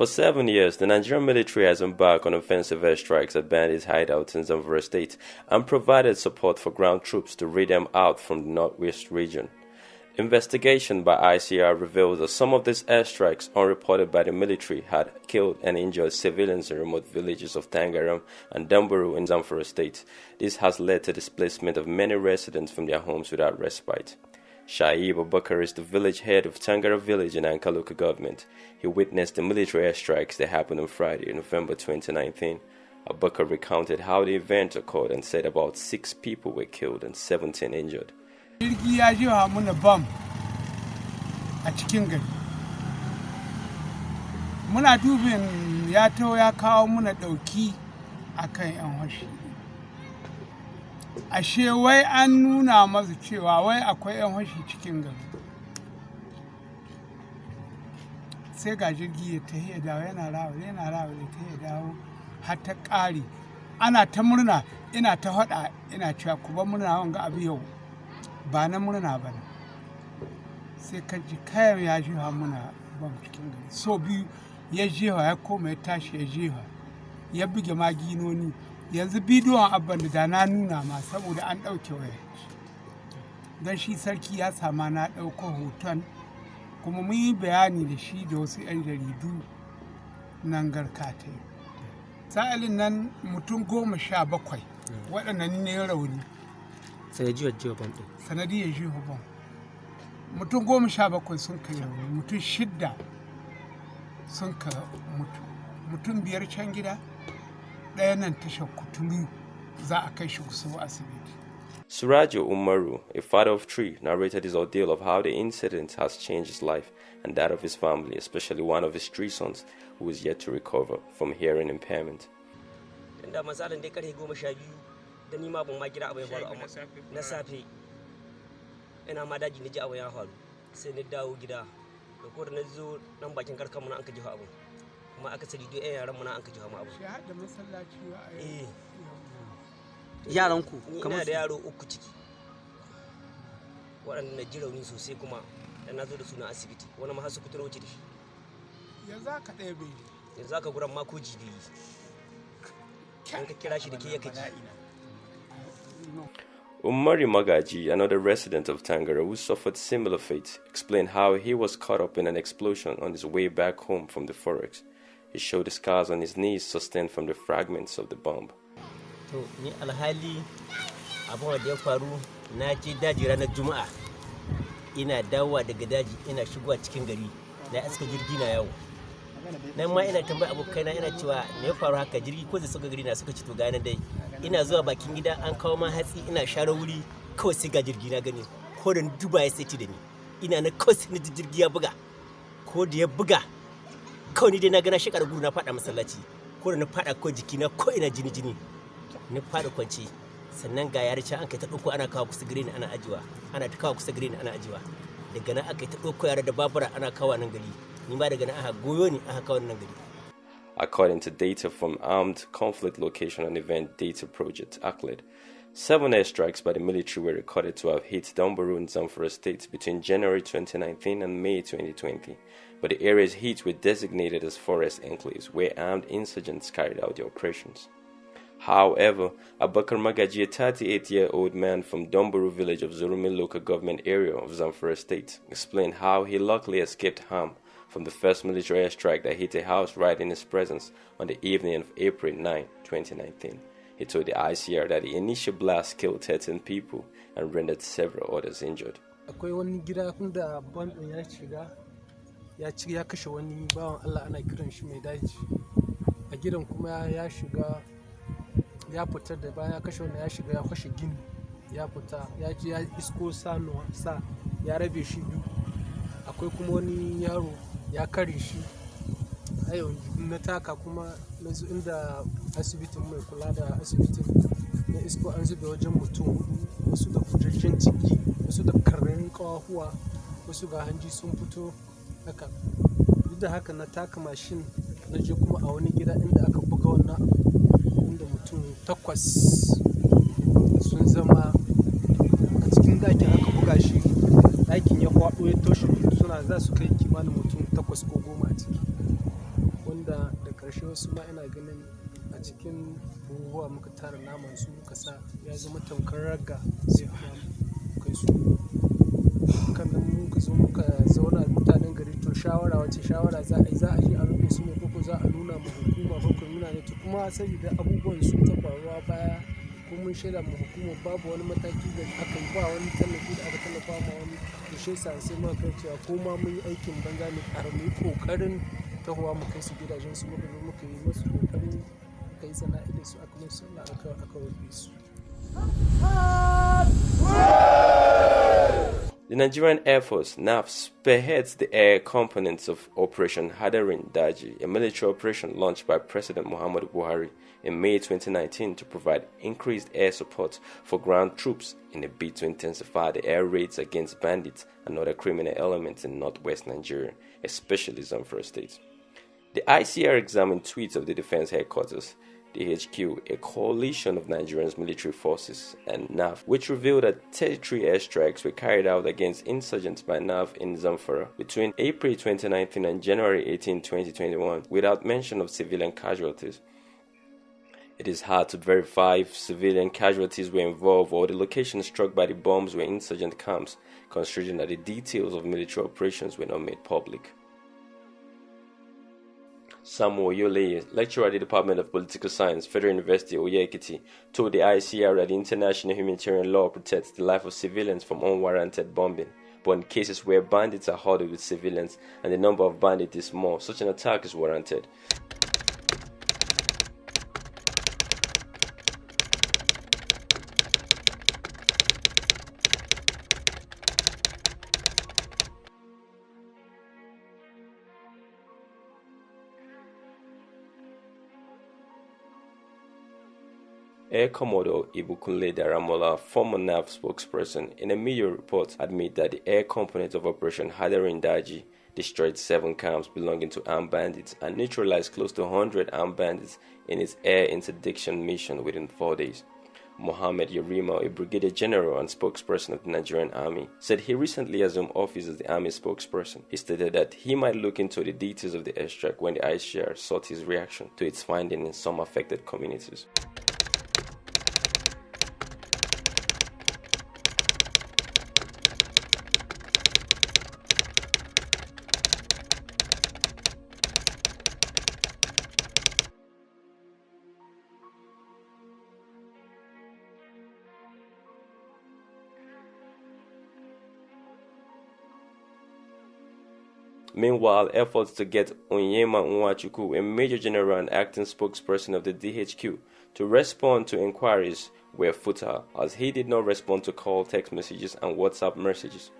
For 7 years, the Nigerian military has embarked on offensive airstrikes at bandits' hideouts in Zamfara state and provided support for ground troops to rid them out from the northwest region. Investigation by ICIR reveals that some of these airstrikes, unreported by the military, had killed and injured civilians in remote villages of Tangaram and Dambaru in Zamfara state. This has led to displacement of many residents from their homes without respite. Shaib Abubakar is the village head of Tangara village in Anka local government. He witnessed the military airstrikes that happened on Friday, November 2019. Abubakar recounted how the event occurred and said about 6 people were killed and 17 injured. Jirgi ya jiwa muna bam a cikin gari. Muna dubin ya taho ya kawo muna ɗauki akan 'yan hoshi. Ashe wai an nuna masu cewa wai akwai 'yan hoshi cikin gari. Sai ga jirgi ya tahi ya dawo yana rawo ya tahi ya dawo har ta ƙare. Ana ta murna, ina ta faɗa ina cewa ku bar murna wanga abu yau. Ba na murna ba ne, sai ka ji kayan ya jefa muna bam cikin gari. So biyu ya jefa ya koma ya tashi ya jefa ya buge maginoni. Yanzu bidiyon abban da na nuna ma saboda an ɗauke waya don shi sarki ya sama na ɗauko hoton kuma mun yi bayani da shi da wasu 'yan jaridu nan garkatai. Sa'ilin nan mutum 17 waɗannan ne rauni sanadiyar jiwa bam ɗin. Sanadiyar jiwa bam mutum 17 sun kai rauni, mutum 6 sun ka mutu, mutum 5 can gida, ɗaya nan tashar kuturu za a kai shi kusa asibiti. Surajo Umaru, a father of 3, narrated his ordeal of how the incident has changed his life and that of his family, especially one of his 3 sons, who is yet to recover from hearing impairment. Da ni ma ban ma gida abin faru amma na safe ina ma daji naji abin ya faru sai na dawo gida da ko da na zo nan bakin karkan mu na an ka jiha abin kuma aka sadi duk yaran mu na an ka jiha mu abin shi hadda masallaci wa yaran ku kamar da yaro 3 ciki waɗanda na ji rauni sosai kuma da na zo da suna asibiti wani ma har su fitar wuce da shi yanzu aka ɗaya bai yanzu aka guran ma ko jibi an ka kira shi da ke ya kaji. Umari Magaji, another resident of Tangara who suffered similar fate, explained how he was caught up in an explosion on his way back home from the forest. He showed the scars on his knees sustained from the fragments of the bomb. To ni alhali abin da ya faru na je daji ranar Juma'a ina dawowa daga daji ina shigowa cikin gari na aska jirgi na yawo. Nan ma ina tambaya abokaina ina cewa me ya faru haka jirgi ko zai suka gari na suka ci to ga nan dai ina zuwa bakin gida an kawo ma hatsi ina share wuri kawai sai ga jirgi na gani ko da duba ya sai da ni ina na kawai sai jirgi ya buga ko da ya buga kawai ni dai na gana shi guru na fada masallaci ko da na fada ko jiki na ko ina jini ni fada kwanci sannan ga yare can an kai ta dauko ana kawo kusa gare ni ana ajiwa ana ta kawo kusa gare ni ana ajiwa daga nan aka ta dauko yare da babura ana kawo nan gari ni ma daga nan aka goyo ni aka kawo nan gari. According to data from Armed Conflict Location and Event Data Project, ACLED, 7 airstrikes by the military were recorded to have hit Dambaru and Zamfara states between January 2019 and May 2020, but the areas hit were designated as forest enclaves where armed insurgents carried out their operations. However, Abubakar Magaji, a 38-year-old man from Dambaru village of Zurumi local government area of Zamfara state, explained how he luckily escaped harm from the first military airstrike that hit a house right in his presence on the evening of April 9, 2019. He told the ICIR that the initial blast killed 13 people and rendered several others injured. Akwai wani gida da bandin ya kashe wani bawan Allah ana kiran shi mai daji. A gidan kuma ya shiga ya fita da bayan ya kashe wani ya shiga ya kashe gini ya fita ya ji ya isko sa ya rabe shi biyu. Akwai kuma wani yaro ya kare shi a yau na taka kuma na zo inda asibitin mai kula da asibitin na isko an zube wajen mutum wasu da kujerjen ciki wasu da karnin kawahuwa wasu ga hanji sun fito haka duk da haka na taka mashin na je kuma a wani gida inda aka buga wannan inda mutum 8 sun zama a cikin ɗakin aka buga shi ɗakin ya kwaɗo ya toshe suna za su kai kimanin mutum 8 ko 10 a ciki wanda da ƙarshe wasu ma ina ganin a cikin buhuhuwa muka tara naman su muka sa ya zama tamkar ragga sai kuma kai su kannan muka zo muka zauna mutanen gari to shawara wace shawara za a yi, za a je a rufe su ne ko za a nuna ma hukuma ko ko nuna ne to kuma saboda abubuwan sun ta faruwa baya ko mun shaida ma hukumar babu wani mataki da aka yi ba wani tallafi da aka tallafa ma wani to shi yasa sai muka kai cewa ko ma mun yi aikin banza ne a mu yi kokarin tahowa mu kai su gidajen su muka zo muka yi musu kokarin muka yi sana'i da su aka musu sallah aka rufe su. The Nigerian Air Force (NAF) spearheads the air components of Operation Hadarin Daji, a military operation launched by President Muhammadu Buhari in May 2019 to provide increased air support for ground troops in a bid to intensify the air raids against bandits and other criminal elements in northwest Nigeria, especially Zamfara State. The ICIR examined tweets of the Defense Headquarters, DHQ, a coalition of Nigeria's military forces, and NAF, which revealed that 33 airstrikes were carried out against insurgents by NAF in Zamfara between April 2019 and January 18, 2021, without mention of civilian casualties. It is hard to verify if civilian casualties were involved or the locations struck by the bombs were insurgent camps, considering that the details of military operations were not made public. Samuel Yole, lecturer at the Department of Political Science, Federal University, Oye-Ekiti, told the ICIR that the international humanitarian law protects the life of civilians from unwarranted bombing. But in cases where bandits are huddled with civilians and the number of bandits is small, such an attack is warranted. Air Commodore Ibukunle Daramola, former NAV spokesperson, in a media report admitted that the air component of Operation Hadarin Daji destroyed 7 camps belonging to armed bandits and neutralized close to 100 armed bandits in its air interdiction mission within 4 days. Mohammed Yerima, a brigadier general and spokesperson of the Nigerian Army, said he recently assumed office as the Army spokesperson. He stated that he might look into the details of the airstrike when the ICIR sought his reaction to its finding in some affected communities. Meanwhile, efforts to get Onyema Nwachukwu, a major general and acting spokesperson of the DHQ, to respond to inquiries were futile, as he did not respond to call, text messages, and WhatsApp messages.